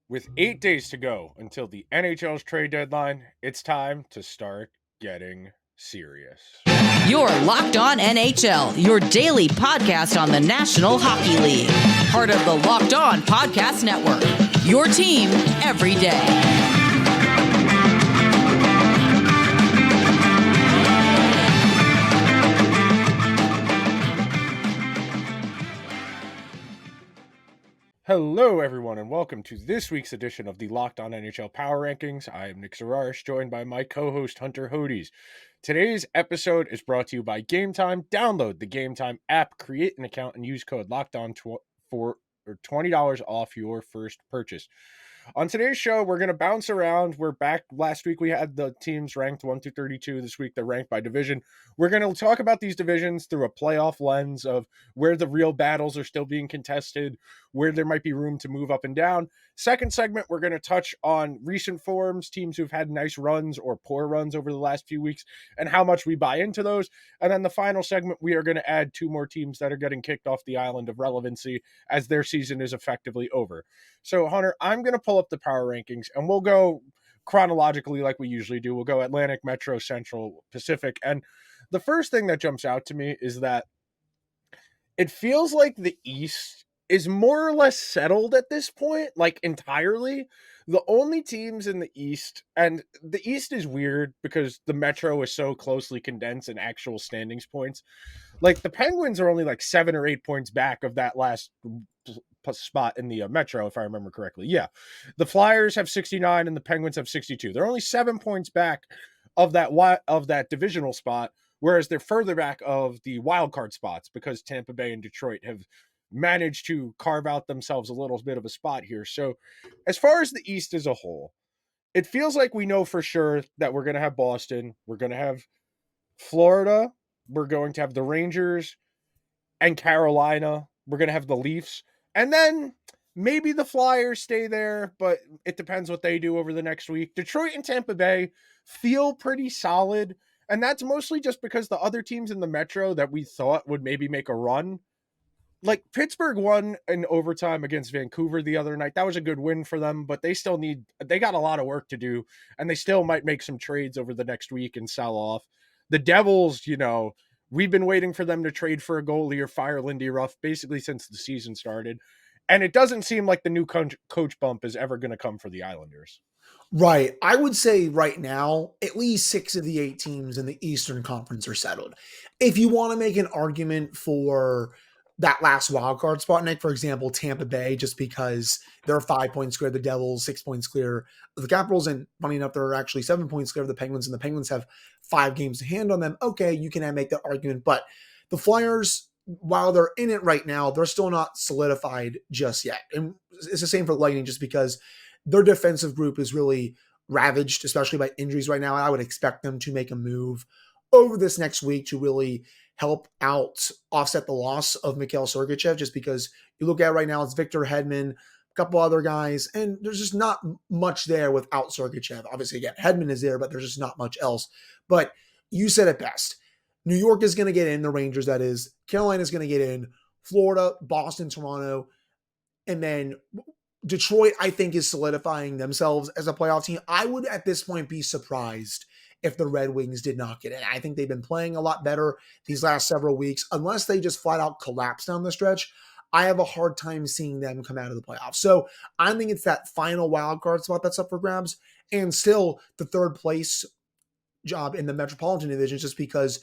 With 8 days to go until the NHL's trade deadline, it's time to start getting serious. You're Locked On NHL, your daily podcast on the National Hockey League. Part of the Locked On Podcast Network, your team every day. Hello, everyone, and welcome to this week's edition of the Locked On NHL Power Rankings. I am Nick Zararis, joined by my co-host Hunter Hodes. Today's episode is brought to you by Gametime. Download the Gametime app, create an account, and use code LOCKEDON for $20 off your first purchase. On today's show, we're going to bounce around. We're back. Last week, we had the teams ranked 1 through 32. This week, they're ranked by division. We're going to talk about these divisions through a playoff lens of where the real battles are still being contested, where there might be room to move up and down. Second segment, we're going to touch on recent forms, teams who've had nice runs or poor runs over the last few weeks, and how much we buy into those. And then the final segment, we are going to add two more teams that are getting kicked off the island of relevancy as their season is effectively over. So, Hunter, I'm going to pull up the power rankings, and we'll go chronologically like we usually do. We'll go Atlantic, Metro, Central, Pacific. And the first thing that jumps out to me is that it feels like the East is more or less settled at this point, like entirely. The only teams in the East, and the East is weird because the Metro is so closely condensed in actual standings points. Like the Penguins are only like 7 or 8 points back of that last spot in the Metro, if I remember correctly. Yeah. The Flyers have 69 and the Penguins have 62. They're only 7 points back of that divisional spot, whereas they're further back of the wild card spots because Tampa Bay and Detroit have managed to carve out themselves a little bit of a spot here. So as far as the East as a whole, it feels like we know for sure that we're going to have Boston, we're going to have Florida, we're going to have the Rangers and Carolina, we're going to have the Leafs, and then maybe the Flyers stay there, but it depends what they do over the next week. Detroit and Tampa Bay feel pretty solid, and that's mostly just because the other teams in the Metro that we thought would maybe make a run, like Pittsburgh won in overtime against Vancouver the other night. That was a good win for them, but they got a lot of work to do, and they still might make some trades over the next week and sell off. The Devils, we've been waiting for them to trade for a goalie or fire Lindy Ruff basically since the season started. And it doesn't seem like the new coach bump is ever going to come for the Islanders. Right. I would say right now, at least 6 of the 8 teams in the Eastern Conference are settled. If you want to make an argument for that last wild card spot, Nick, for example, Tampa Bay, just because they're 5 points clear of the Devils, 6 points clear of the Capitals, and funny enough, they're actually 7 points clear of the Penguins, and the Penguins have 5 games to hand on them. Okay, you can make that argument, but the Flyers, while they're in it right now, they're still not solidified just yet. And it's the same for Lightning, just because their defensive group is really ravaged, especially by injuries right now. I would expect them to make a move over this next week to really help out offset the loss of Mikhail Sergachev, just because you look at it right now, it's Victor Hedman, a couple other guys, and there's just not much there without Sergachev. Obviously, again, Hedman is there, but there's just not much else. But you said it best. New York is going to get in, the Rangers, that is. Carolina is going to get in. Florida, Boston, Toronto, and then Detroit, I think, is solidifying themselves as a playoff team. I would, at this point, be surprised if the Red Wings did not get in. I think they've been playing a lot better these last several weeks. Unless they just flat out collapse down the stretch, I have a hard time seeing them come out of the playoffs. So I think it's that final wild card spot that's up for grabs, and still the third place job in the Metropolitan Division, just because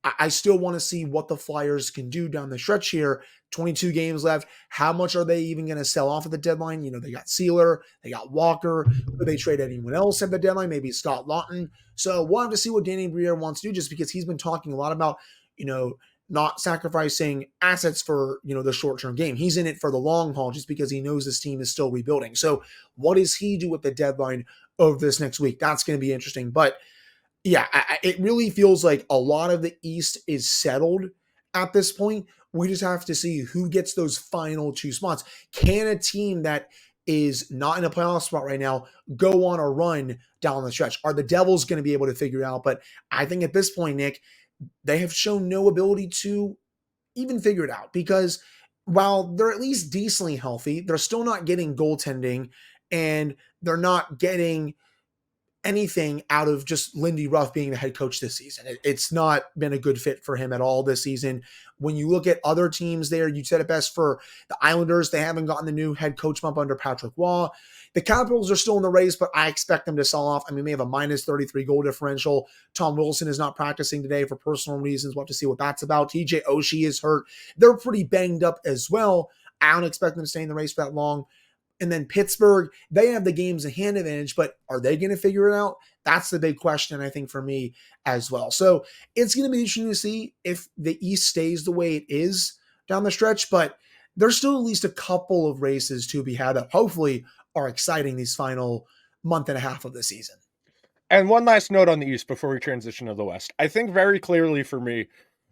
I still want to see what the Flyers can do down the stretch here. 22 games left. How much are they even going to sell off at the deadline? They got Sealer, they got Walker. Would they trade anyone else at the deadline? Maybe Scott Lawton. So we'll have to see what Danny Briere wants to do, just because he's been talking a lot about, not sacrificing assets for, the short-term game. He's in it for the long haul, just because he knows this team is still rebuilding. So what does he do with the deadline over this next week? That's going to be interesting. But yeah, it really feels like a lot of the East is settled at this point. We just have to see who gets those final 2 spots. Can a team that is not in a playoff spot right now go on a run down the stretch? Are the Devils going to be able to figure it out? But I think at this point, Nick, they have shown no ability to even figure it out, because while they're at least decently healthy, they're still not getting goaltending. and they're not getting anything out of just Lindy Ruff being the head coach this season. It's not been a good fit for him at all this season. When you look at other teams there, you said it best for the Islanders. They haven't gotten the new head coach bump under Patrick Waugh. The Capitals are still in the race, but I expect them to sell off. I mean, they have a minus 33 goal differential. Tom Wilson is not practicing today for personal reasons. We'll have to see what that's about. TJ Oshie is hurt. They're pretty banged up as well. I don't expect them to stay in the race for that long. And then Pittsburgh, they have the games in hand advantage, but are they going to figure it out? That's the big question, I think, for me as well. So it's going to be interesting to see if the East stays the way it is down the stretch, but there's still at least a couple of races to be had that hopefully are exciting these final month and a half of the season. And one last note on the East before we transition to the West. I think very clearly for me,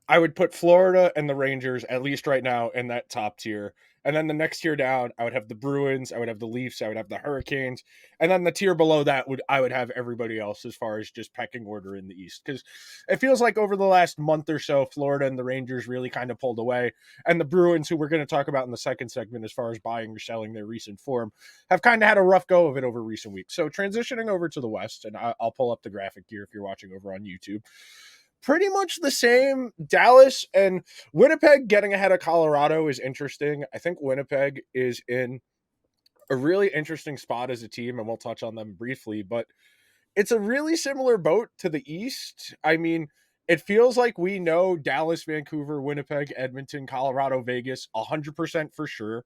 I would put Florida and the Rangers, at least right now, in that top tier. And then the next tier down, I would have the Bruins, I would have the Leafs, I would have the Hurricanes. And then the tier below that, I would have everybody else as far as just pecking order in the East. Because it feels like over the last month or so, Florida and the Rangers really kind of pulled away. And the Bruins, who we're going to talk about in the second segment as far as buying or selling their recent form, have kind of had a rough go of it over recent weeks. So transitioning over to the West, and I'll pull up the graphic here if you're watching over on YouTube. Pretty much the same. Dallas and Winnipeg getting ahead of Colorado is interesting. I think Winnipeg is in a really interesting spot as a team, and we'll touch on them briefly, but it's a really similar boat to the East. I mean, it feels like we know Dallas, Vancouver, Winnipeg, Edmonton, Colorado, Vegas, 100% for sure.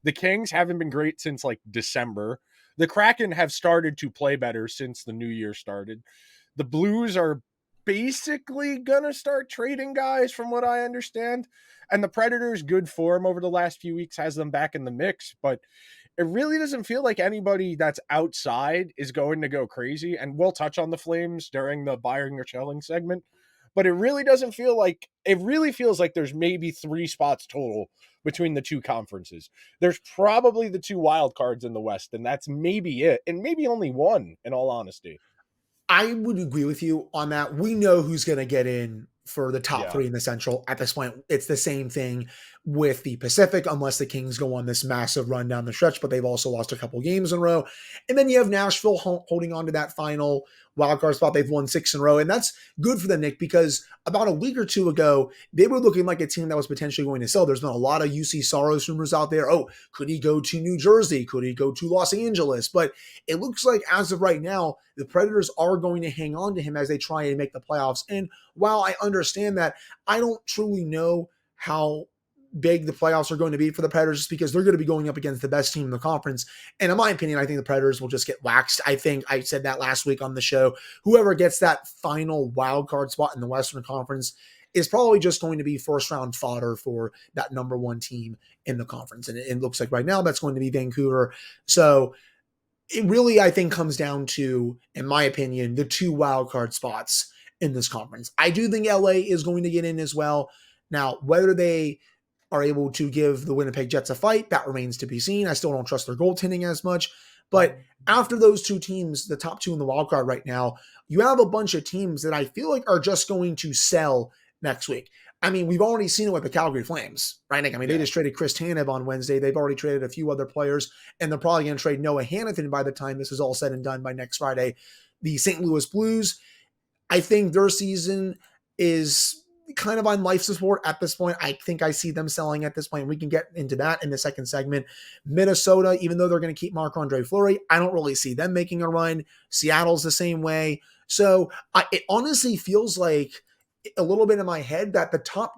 The Kings haven't been great since like December. The Kraken have started to play better since the new year started. The Blues are basically gonna start trading guys from what I understand, and the Predators' good form over the last few weeks has them back in the mix, but it really doesn't feel like anybody that's outside is going to go crazy. And we'll touch on the Flames during the buying or selling segment, but it really feels like there's maybe 3 spots total between the two conferences. There's probably the 2 wild cards in the West, and that's maybe it, and maybe only one, in all honesty. I would agree with you on that. We know who's going to get in for the top 3 in the Central. At this point, it's the same thing with the Pacific, unless the Kings go on this massive run down the stretch, but they've also lost a couple games in a row. And then you have Nashville holding on to that final wildcard spot. They've won 6 in a row, and that's good for them, Nick, because about a week or two ago, they were looking like a team that was potentially going to sell. There's been a lot of UC Saros rumors out there. Oh, could he go to New Jersey? Could he go to Los Angeles? But it looks like as of right now, the Predators are going to hang on to him as they try and make the playoffs. And while I understand that, I don't truly know how big the playoffs are going to be for the Predators, just because they're going to be going up against the best team in the conference. And in my opinion, I think the Predators will just get waxed. I think I said that last week on the show. Whoever gets that final wild card spot in the Western Conference is probably just going to be first round fodder for that number 1 team in the conference. And it looks like right now that's going to be Vancouver. So it really, I think, comes down to, in my opinion, the 2 wild card spots in this conference. I do think LA is going to get in as well. Now, whether they are able to give the Winnipeg Jets a fight, that remains to be seen. I still don't trust their goaltending as much. But after those 2 teams, the top 2 in the wild card right now, you have a bunch of teams that I feel like are just going to sell next week. I mean, we've already seen it with the Calgary Flames, right, Nick? I mean, they just traded Chris Tanev on Wednesday. They've already traded a few other players, and they're probably going to trade Noah Hanifin by the time this is all said and done by next Friday. The St. Louis Blues, I think their season is kind of on life support at this point. I think I see them selling at this point. We can get into that in the second segment. Minnesota, even though they're going to keep Marc-Andre Fleury, I don't really see them making a run. Seattle's the same way. So it honestly feels like a little bit in my head that the top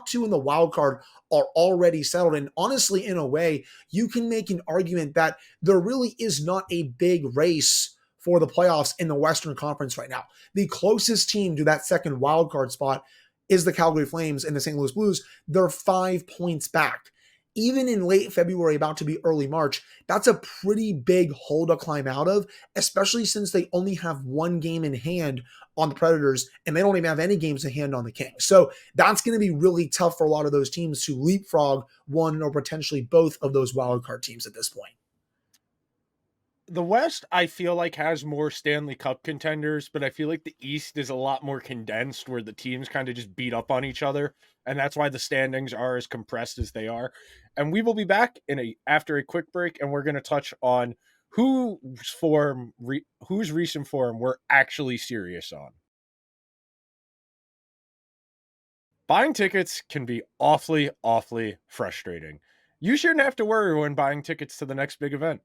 2 in the wild card are already settled. And honestly, in a way, you can make an argument that there really is not a big race for the playoffs in the Western Conference right now. The closest team to that second wildcard spot is the Calgary Flames and the St. Louis Blues. They're 5 points back. Even in late February, about to be early March, that's a pretty big hole to climb out of, especially since they only have 1 game in hand on the Predators, and they don't even have any games in hand on the Kings. So that's going to be really tough for a lot of those teams to leapfrog one or potentially both of those wildcard teams at this point. the West, I feel like, has more Stanley Cup contenders, but I feel like the East is a lot more condensed where the teams kind of just beat up on each other. And that's why the standings are as compressed as they are. And we will be back after a quick break, and we're going to touch on whose recent form we're actually serious on. Buying tickets can be awfully, awfully frustrating. You shouldn't have to worry when buying tickets to the next big event.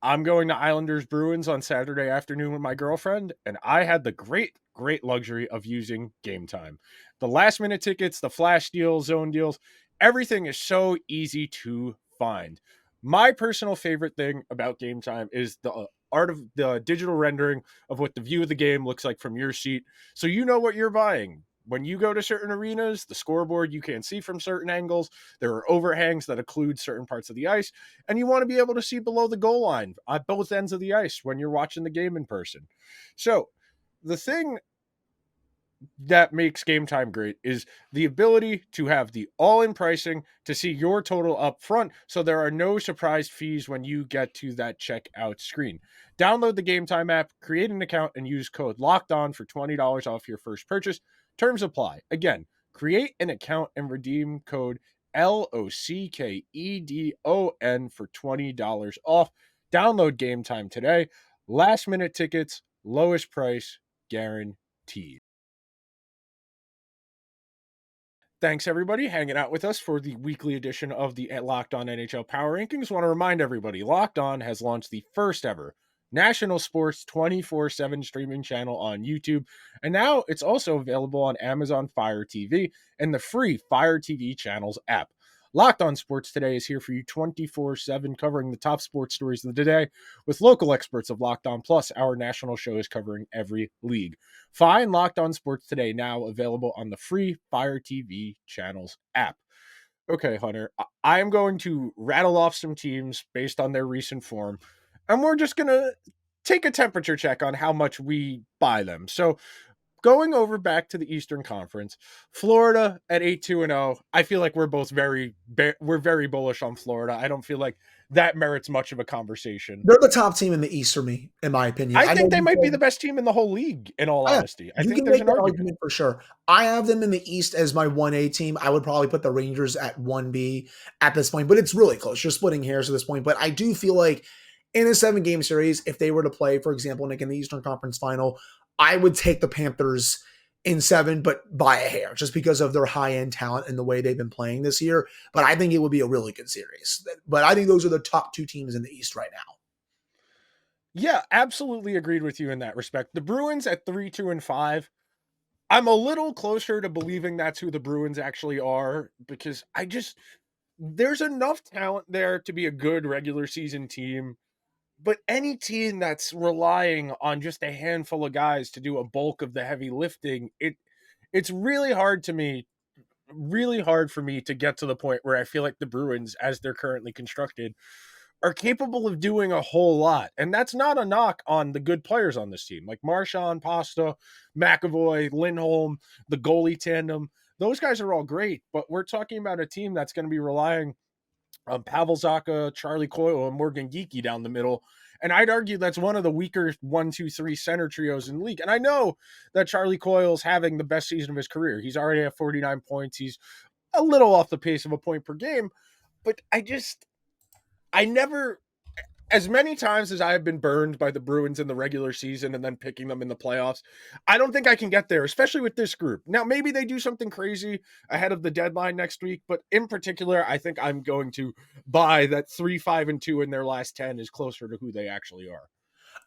I'm going to Islanders Bruins on Saturday afternoon with my girlfriend, and I had the great, great luxury of using Gametime. The last minute tickets, the flash deals, zone deals, everything is so easy to find. My personal favorite thing about Gametime is the art of the digital rendering of what the view of the game looks like from your seat, so you know what you're buying. When you go to certain arenas, the scoreboard you can't see from certain angles. There are overhangs that occlude certain parts of the ice, and you want to be able to see below the goal line at both ends of the ice when you're watching the game in person. So the thing that makes Gametime great is the ability to have the all-in pricing to see your total up front, so there are no surprise fees when you get to that checkout screen. Download the Gametime app, create an account, and use code LOCKEDON for $20 off your first purchase. Terms apply. Again, create an account and redeem code LOCKEDON for $20 off. Download Gametime today. Last minute tickets, lowest price guaranteed. Thanks, everybody, hanging out with us for the weekly edition of the Locked On NHL Power Rankings. I want to remind everybody, Locked On has launched the first ever national sports 24/7 streaming channel on YouTube, and now it's also available on Amazon Fire TV and the free Fire TV channels app. Locked On Sports Today is here for you 24/7, covering the top sports stories of the day with local experts of Locked On, plus our national shows covering every league. Find Locked On Sports Today now available on the free Fire TV channels app. Okay, Hunter, I am going to rattle off some teams based on their recent form, and we're just going to take a temperature check on how much we buy them. So, going over back to the Eastern Conference, Florida at 8-2-0. I feel like we're both very bullish on Florida. I don't feel like that merits much of a conversation. They're the top team in the East for me, in my opinion. I think they might be the best team in the whole league, in all honesty. I think there's an argument for sure. I have them in the East as my 1A team. I would probably put the Rangers at 1B at this point, but it's really close. You're splitting hairs at this point. But I do feel like in a 7-game series, if they were to play, for example, Nick, in the Eastern Conference Final, I would take the Panthers in 7, but by a hair, just because of their high-end talent and the way they've been playing this year. But I think it would be a really good series. But I think those are the top 2 teams in the East right now. Yeah, absolutely agreed with you in that respect. The Bruins at 3-2-5. I'm a little closer to believing that's who the Bruins actually are, because there's enough talent there to be a good regular season team. But any team that's relying on just a handful of guys to do a bulk of the heavy lifting, it's really hard for me to get to the point where I feel like the Bruins, as they're currently constructed, are capable of doing a whole lot. And that's not a knock on the good players on this team, like Marchand, Pasta, McAvoy, Lindholm, the goalie tandem. Those guys are all great, but we're talking about a team that's going to be relying Pavel Zacha, Charlie Coyle, and Morgan Geekie down the middle. And I'd argue that's one of the weaker 1-2-3 center trios in the league. And I know that Charlie Coyle's having the best season of his career. He's already at 49 points. He's a little off the pace of a point per game. But as many times as I have been burned by the Bruins in the regular season and then picking them in the playoffs, I don't think I can get there, especially with this group. Now, maybe they do something crazy ahead of the deadline next week, but in particular, I think I'm going to buy that 3-5-2 in their last 10 is closer to who they actually are.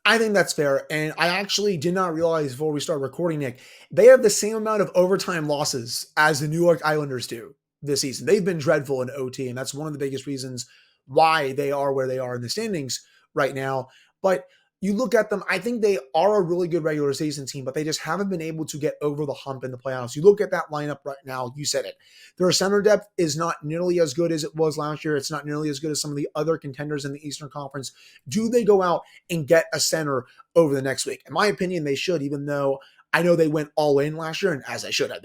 I think that's fair. And I actually did not realize before we start recording, Nick, they have the same amount of overtime losses as the New York Islanders do this season. They've been dreadful in OT, and that's one of the biggest reasons why they are where they are in the standings right now. But you look at them, I think they are a really good regular season team, but they just haven't been able to get over the hump in the playoffs. You look at that lineup right now, you said it. Their center depth is not nearly as good as it was last year. It's not nearly as good as some of the other contenders in the Eastern Conference. Do they go out and get a center over the next week? In my opinion, they should, even though I know they went all in last year, and as they should have.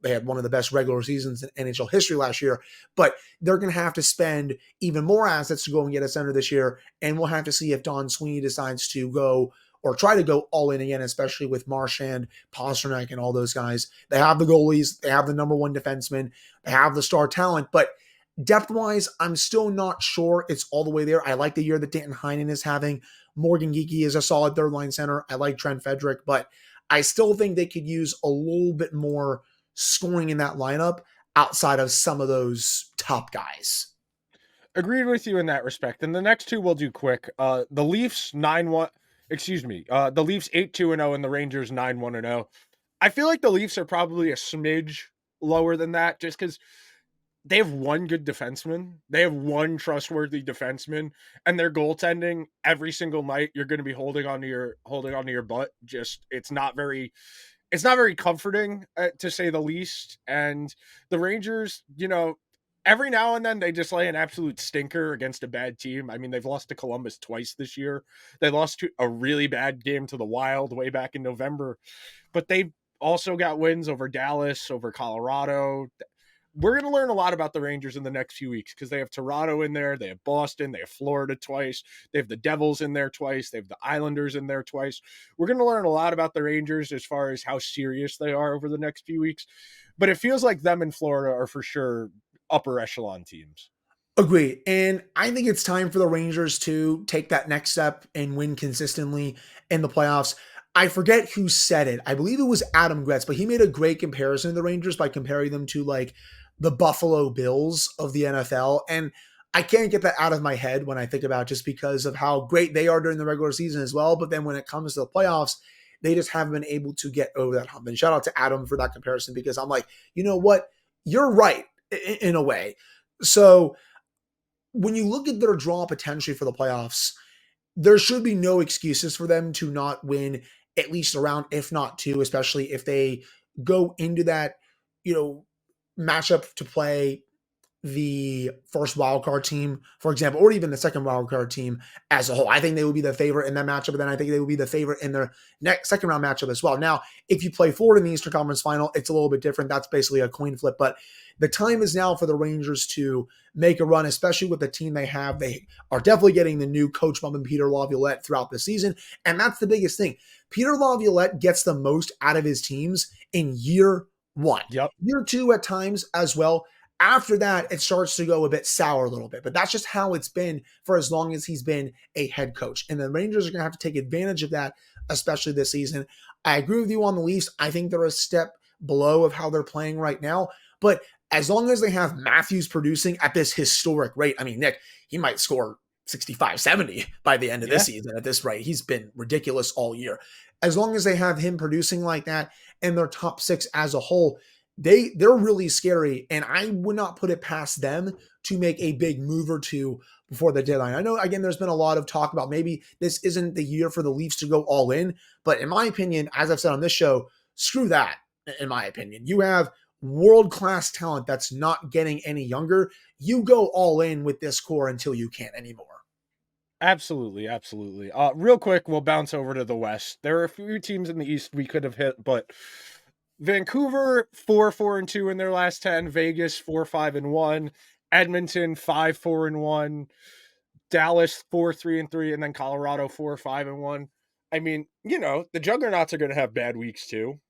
They had one of the best regular seasons in NHL history last year, but they're going to have to spend even more assets to go and get a center this year, and we'll have to see if Don Sweeney decides to go or try to go all in again, especially with Marchand, Pastrnak, and all those guys. They have the goalies, they have the number one defenseman, they have the star talent, but depth-wise, I'm still not sure it's all the way there. I like the year that Danton Heinen is having. Morgan Geekie is a solid third-line center. I like Trent Frederick, but I still think they could use a little bit more scoring in that lineup outside of some of those top guys. Agreed with you in that respect. And the next two we'll do quick. The Leafs 9-1, the Leafs 8-2-0 and the Rangers 9-1-0. I feel like the Leafs are probably a smidge lower than that just because they have one good defenseman. They have one trustworthy defenseman, and their goaltending every single night you're going to be holding onto your butt. Just it's not very comforting to say the least. And the Rangers, every now and then they just lay an absolute stinker against a bad team. I mean, they've lost to Columbus twice this year. They lost to a really bad game to the Wild way back in November, but they've also got wins over Dallas, over Colorado. We're going to learn a lot about the Rangers in the next few weeks because they have Toronto in there, they have Boston, they have Florida twice, they have the Devils in there twice, they have the Islanders in there twice. We're going to learn a lot about the Rangers as far as how serious they are over the next few weeks, but it feels like them in Florida are for sure upper echelon teams. Agreed. And I think it's time for the Rangers to take that next step and win consistently in the playoffs. I forget who said it. I believe it was Adam Gretz, but he made a great comparison to the Rangers by comparing them to like the Buffalo Bills of the NFL. And I can't get that out of my head when I think about it just because of how great they are during the regular season as well. But then when it comes to the playoffs, they just haven't been able to get over that hump. And shout out to Adam for that comparison because I'm like, you know what? You're right in a way. So when you look at their draw potentially for the playoffs, there should be no excuses for them to not win at least a round, if not two, especially if they go into that, matchup to play the first wildcard team, for example, or even the second wildcard team as a whole. I think they will be the favorite in that matchup, and then I think they will be the favorite in their next second round matchup as well. Now, if you play forward in the Eastern Conference Final, it's a little bit different. That's basically a coin flip, but the time is now for the Rangers to make a run, especially with the team they have. They are definitely getting the new coach bump in Peter Laviolette throughout the season, and that's the biggest thing. Peter Laviolette gets the most out of his teams in year one. Yep. Year two at times as well. After that, it starts to go a bit sour a little bit, but that's just how it's been for as long as he's been a head coach. And the Rangers are going to have to take advantage of that, especially this season. I agree with you on the Leafs. I think they're a step below of how they're playing right now, but as long as they have Matthews producing at this historic rate, I mean, Nick, he might score 65, 70 by the end of this season at this rate. He's been ridiculous all year. As long as they have him producing like that and their top six as a whole, they're really scary, and I would not put it past them to make a big move or two before the deadline. I know, again, there's been a lot of talk about maybe this isn't the year for the Leafs to go all in, but in my opinion, as I've said on this show, screw that, in my opinion. You have world-class talent that's not getting any younger. You go all in with this core until you can't anymore. Absolutely, absolutely. Real quick, we'll bounce over to the West. There are a few teams in the East we could have hit, but Vancouver 4-4-2 in their last 10, Vegas 4-5-1, Edmonton 5-4-1, Dallas 4-3-3, and then Colorado 4-5-1. I mean, the juggernauts are going to have bad weeks too.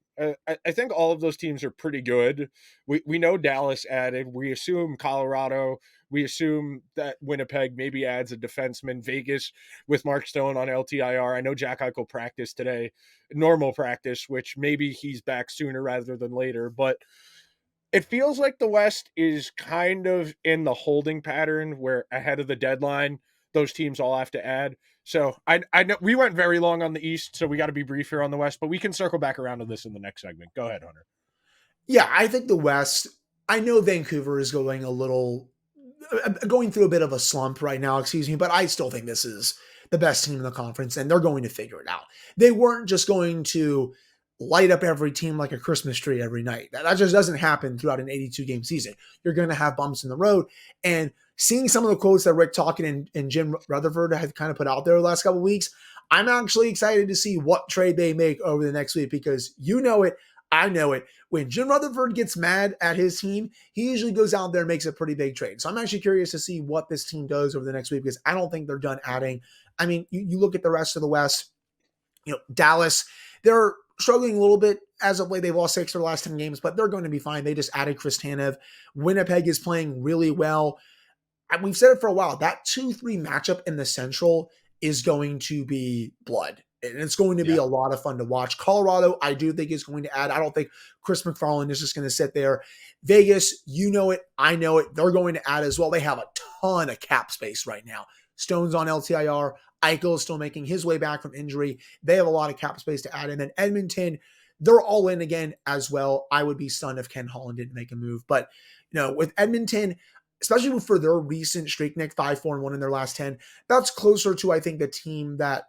I think all of those teams are pretty good. We know Dallas added. We assume Colorado. We assume that Winnipeg maybe adds a defenseman. Vegas with Mark Stone on LTIR. I know Jack Eichel practiced today, normal practice, which maybe he's back sooner rather than later. But it feels like the West is kind of in the holding pattern where ahead of the deadline, those teams all have to add. So I know we went very long on the East, so we got to be brief here on the West, but we can circle back around to this in the next segment. Go ahead, Hunter. Yeah, I think the West, I know Vancouver is going through a bit of a slump right now, but I still think this is the best team in the conference, and they're going to figure it out. They weren't just going to light up every team like a Christmas tree every night. That just doesn't happen throughout an 82-game season. You're going to have bumps in the road, and seeing some of the quotes that Rick Talkin and Jim Rutherford have kind of put out there the last couple of weeks, I'm actually excited to see what trade they make over the next week because you know it, I know it. When Jim Rutherford gets mad at his team, he usually goes out there and makes a pretty big trade. So I'm actually curious to see what this team does over the next week because I don't think they're done adding. I mean, you look at the rest of the West, Dallas, they're struggling a little bit as of late. They've lost 6 of their last 10 games, but they're going to be fine. They just added Chris Tanev. Winnipeg is playing really well. And we've said it for a while. That 2-3 matchup in the Central is going to be blood. And it's going to be a lot of fun to watch. Colorado, I do think is going to add. I don't think Chris McFarland is just going to sit there. Vegas, you know it. I know it. They're going to add as well. They have a ton of cap space right now. Stone's on LTIR. Eichel is still making his way back from injury. They have a lot of cap space to add. And then Edmonton, they're all in again as well. I would be stunned if Ken Holland didn't make a move. But, with Edmonton, especially for their recent streak, Nick, 5-4-1 in their last 10, that's closer to, I think, the team that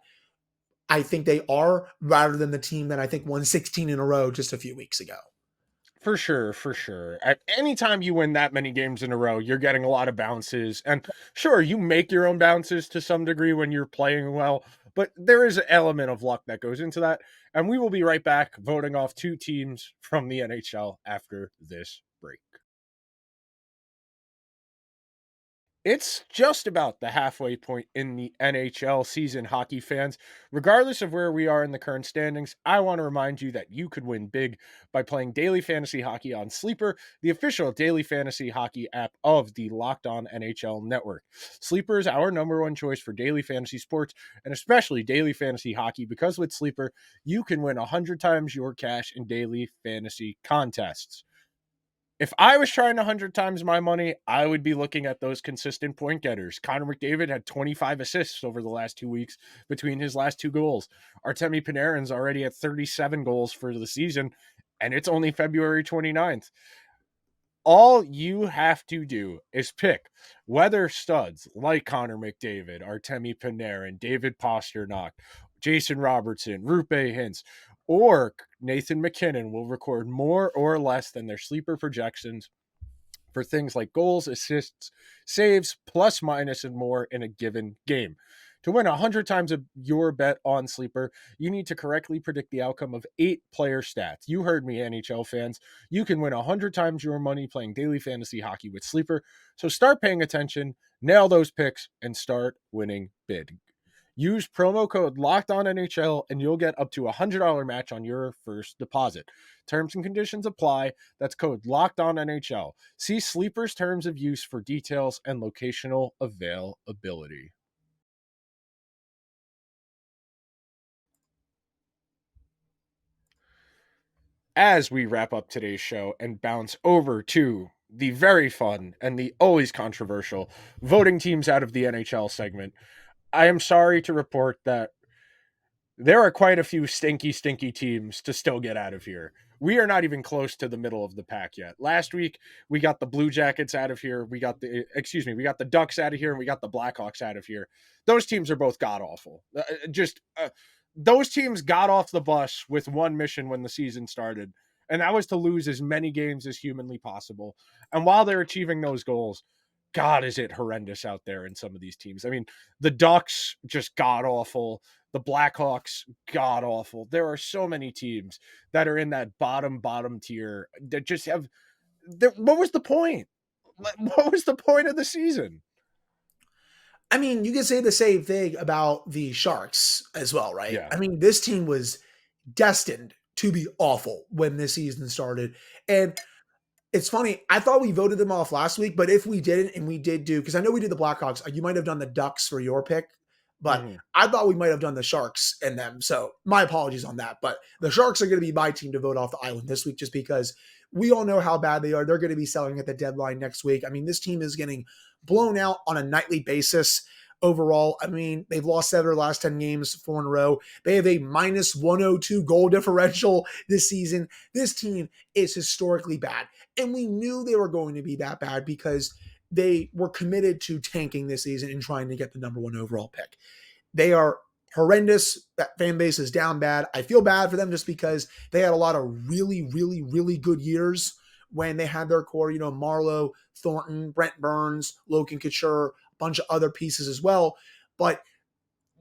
I think they are rather than the team that I think won 16 in a row just a few weeks ago. For sure, for sure. Anytime you win that many games in a row, you're getting a lot of bounces. And sure, you make your own bounces to some degree when you're playing well, but there is an element of luck that goes into that. And we will be right back voting off 2 teams from the NHL after this break. It's just about the halfway point in the NHL season, hockey fans. Regardless of where we are in the current standings, I want to remind you that you could win big by playing daily fantasy hockey on Sleeper, the official daily fantasy hockey app of the Locked On NHL network. Sleeper is our number one choice for daily fantasy sports and especially daily fantasy hockey because with Sleeper, you can win 100 times your cash in daily fantasy contests. If I was trying 100 times my money, I would be looking at those consistent point getters. Connor McDavid had 25 assists over the last 2 weeks between his last 2 goals. Artemi Panarin's already at 37 goals for the season, and it's only February 29th. All you have to do is pick weather studs like Connor McDavid, Artemi Panarin, David Pastrnak, Jason Robertson, Rupe Hintz, or Nathan McKinnon will record more or less than their sleeper projections for things like goals, assists, saves, plus, minus, and more in a given game. To win 100 times your bet on Sleeper, you need to correctly predict the outcome of 8 player stats. You heard me, NHL fans. You can win 100 times your money playing daily fantasy hockey with Sleeper. So start paying attention, nail those picks, and start winning big. Use promo code LOCKEDONNHL and you'll get up to $100 match on your first deposit. Terms and conditions apply. That's code LOCKEDONNHL. See Sleeper's terms of use for details and locational availability. As we wrap up today's show and bounce over to the very fun and the always controversial voting teams out of the NHL segment, I am sorry to report that there are quite a few stinky teams to still get out of here. We are not even close to the middle of the pack yet. Last week, we got the Blue Jackets out of here. We got the Ducks out of here, and we got the Blackhawks out of here. Those teams are both god-awful. Those teams got off the bus with one mission when the season started, and that was to lose as many games as humanly possible. And while they're achieving those goals, God, is it horrendous out there in some of these teams. I mean, the Ducks, just god-awful. The Blackhawks, god-awful. There are so many teams that are in that bottom tier that just have... What was the point? What was the point of the season? I mean, you can say the same thing about the Sharks as well, right? Yeah. I mean, this team was destined to be awful when this season started. And it's funny, I thought we voted them off last week, but if we didn't, and we did do, because I know we did the Blackhawks, you might have done the Ducks for your pick, but I thought we might have done the Sharks and them. So my apologies on that. But the Sharks are going to be my team to vote off the island this week just because we all know how bad they are. They're going to be selling at the deadline next week. I mean, this team is getting blown out on a nightly basis overall. I mean, they've lost 7 of their last 10 games, 4 in a row. They have a minus 102 goal differential this season. This team is historically bad. And we knew they were going to be that bad because they were committed to tanking this season and trying to get the number 1 overall pick. They are horrendous. That fan base is down bad. I feel bad for them just because they had a lot of really, really, really good years when they had their core, Marlowe, Thornton, Brent Burns, Logan Couture, a bunch of other pieces as well. But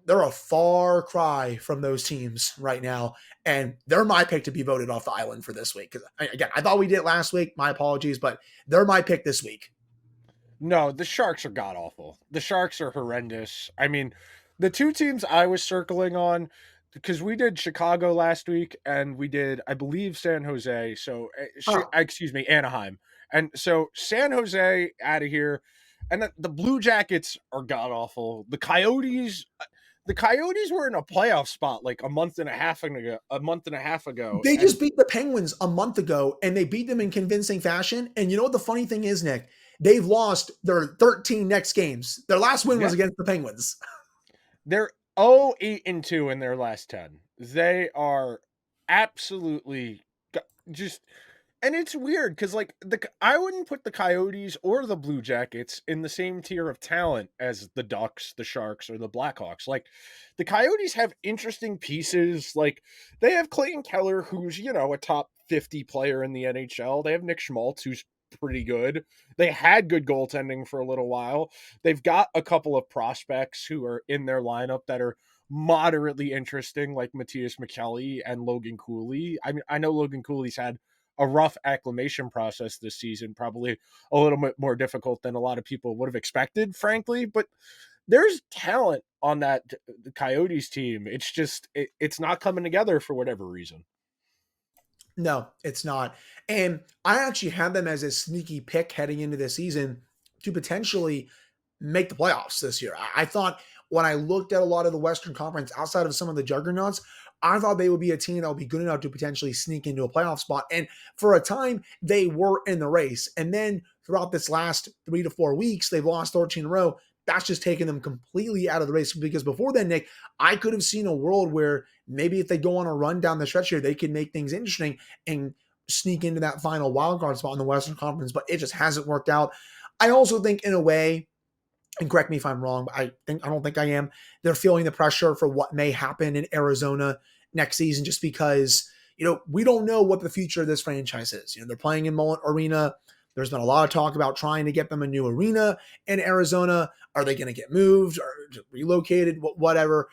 they're a far cry from those teams right now. And they're my pick to be voted off the island for this week. Because again, I thought we did it last week. My apologies, but they're my pick this week. No, the Sharks are god awful. The Sharks are horrendous. I mean, the two teams I was circling on, because we did Chicago last week and we did, I believe, San Jose. So, excuse me, Anaheim. And so San Jose out of here. And the Blue Jackets are god awful. The Coyotes were in a playoff spot like a month and a half ago. They just beat the Penguins a month ago, and they beat them in convincing fashion. And you know what the funny thing is, Nick? They've lost their 13 next games. Their last win was against the Penguins. They're 0-8-2 in their last 10. They are absolutely just, and it's weird because like I wouldn't put the Coyotes or the Blue Jackets in the same tier of talent as the Ducks, the Sharks, or the Blackhawks. Like the Coyotes have interesting pieces. Like they have Clayton Keller, who's a top 50 player in the NHL. They have Nick Schmaltz, who's pretty good. They had good goaltending for a little while. They've got a couple of prospects who are in their lineup that are moderately interesting, like Matthias McKelly and Logan Cooley. I mean, I know Logan Cooley's had a rough acclimation process this season, probably a little bit more difficult than a lot of people would have expected, frankly, but there's talent on that the Coyotes team. It's just, it's not coming together for whatever reason. No, it's not. And I actually had them as a sneaky pick heading into this season to potentially make the playoffs this year. I thought when I looked at a lot of the Western Conference outside of some of the juggernauts, I thought they would be a team that would be good enough to potentially sneak into a playoff spot. And for a time, they were in the race. And then throughout this last 3 to 4 weeks, they've lost 13 in a row. That's just taken them completely out of the race, because before then, Nick, I could have seen a world where maybe if they go on a run down the stretch here, they can make things interesting and sneak into that final wildcard spot in the Western Conference, but it just hasn't worked out. I also think in a way, and correct me if I'm wrong, but I don't think I am, they're feeling the pressure for what may happen in Arizona next season, just because, we don't know what the future of this franchise is. They're playing in Mullet Arena. There's been a lot of talk about trying to get them a new arena in Arizona. Are they going to get moved or relocated? Whatever.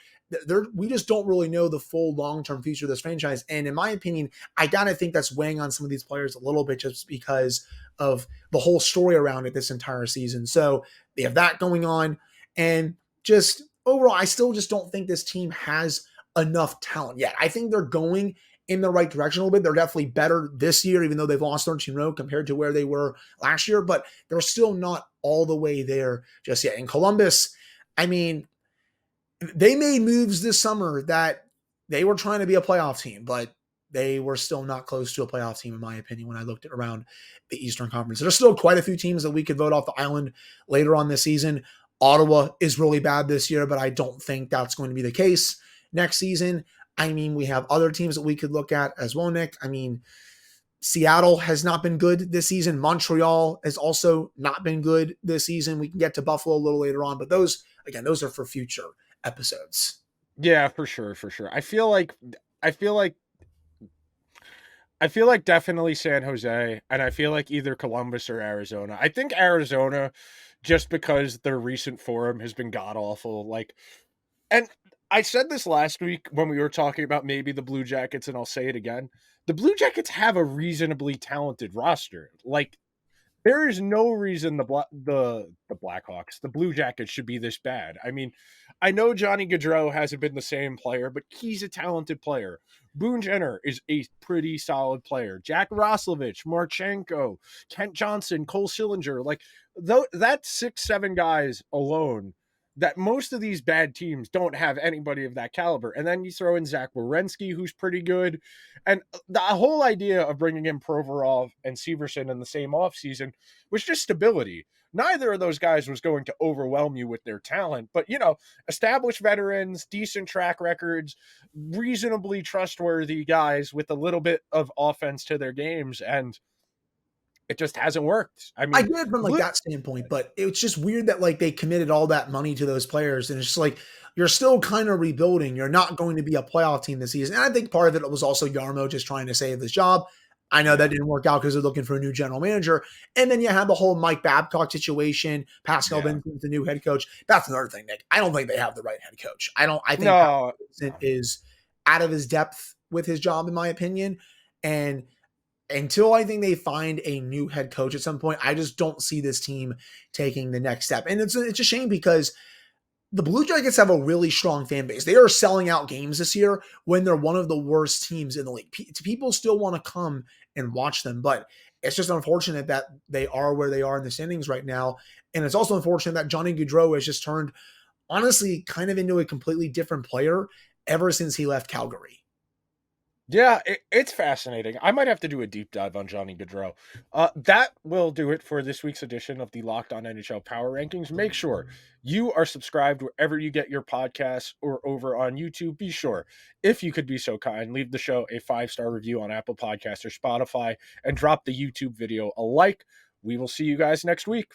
We just don't really know the full long-term future of this franchise. And in my opinion, I got to think that's weighing on some of these players a little bit, just because of the whole story around it this entire season. So they have that going on. And just overall, I still just don't think this team has enough talent yet. I think they're going in the right direction a little bit. They're definitely better this year, even though they've lost 13 in a row compared to where they were last year, but they're still not all the way there just yet. In Columbus, I mean, they made moves this summer that they were trying to be a playoff team, but they were still not close to a playoff team, in my opinion, when I looked around the Eastern Conference. There's still quite a few teams that we could vote off the island later on this season. Ottawa is really bad this year, but I don't think that's going to be the case next season. I mean, we have other teams that we could look at as well, Nick. I mean, Seattle has not been good this season. Montreal has also not been good this season. We can get to Buffalo a little later on, but those are for future episodes. Yeah, for sure. I feel like definitely San Jose, and I feel like either Columbus or Arizona. I think Arizona, just because their recent form has been god awful. And I said this last week when we were talking about maybe the Blue Jackets, and I'll say it again. The Blue Jackets have a reasonably talented roster. Like, there is no reason the Blackhawks, the Blue Jackets, should be this bad. I mean, I know Johnny Gaudreau hasn't been the same player, but he's a talented player. Boone Jenner is a pretty solid player. Jack Roslovich, Marchenko, Kent Johnson, Cole Sillinger, that 6-7 guys alone, that most of these bad teams don't have anybody of that caliber. And then you throw in Zach Werenski, who's pretty good. And the whole idea of bringing in Provorov and Severson in the same offseason was just stability. Neither of those guys was going to overwhelm you with their talent, but, established veterans, decent track records, reasonably trustworthy guys with a little bit of offense to their games. And it just hasn't worked. I mean, I get it from that standpoint, but it's just weird that they committed all that money to those players, and it's just you're still kind of rebuilding. You're not going to be a playoff team this season. And I think part of it was also Yarmo just trying to save his job. I know that Yeah. didn't work out because they're looking for a new general manager. And then you had the whole Mike Babcock situation. Pascal Yeah. Vincent's the new head coach. That's another thing, Nick. I don't think they have the right head coach. I think No. Pascal Vincent is out of his depth with his job, in my opinion. And until I think they find a new head coach at some point, I just don't see this team taking the next step. And it's a shame because the Blue Jackets have a really strong fan base. They are selling out games this year when they're one of the worst teams in the league. People still want to come and watch them, but it's just unfortunate that they are where they are in the standings right now. And it's also unfortunate that Johnny Gaudreau has just turned, honestly, kind of into a completely different player ever since he left Calgary. Yeah, it's fascinating. I might have to do a deep dive on Johnny Gaudreau. That will do it for this week's edition of the Locked On NHL Power Rankings. Make sure you are subscribed wherever you get your podcasts or over on YouTube. Be sure, if you could be so kind, leave the show a 5-star review on Apple Podcasts or Spotify and drop the YouTube video a like. We will see you guys next week.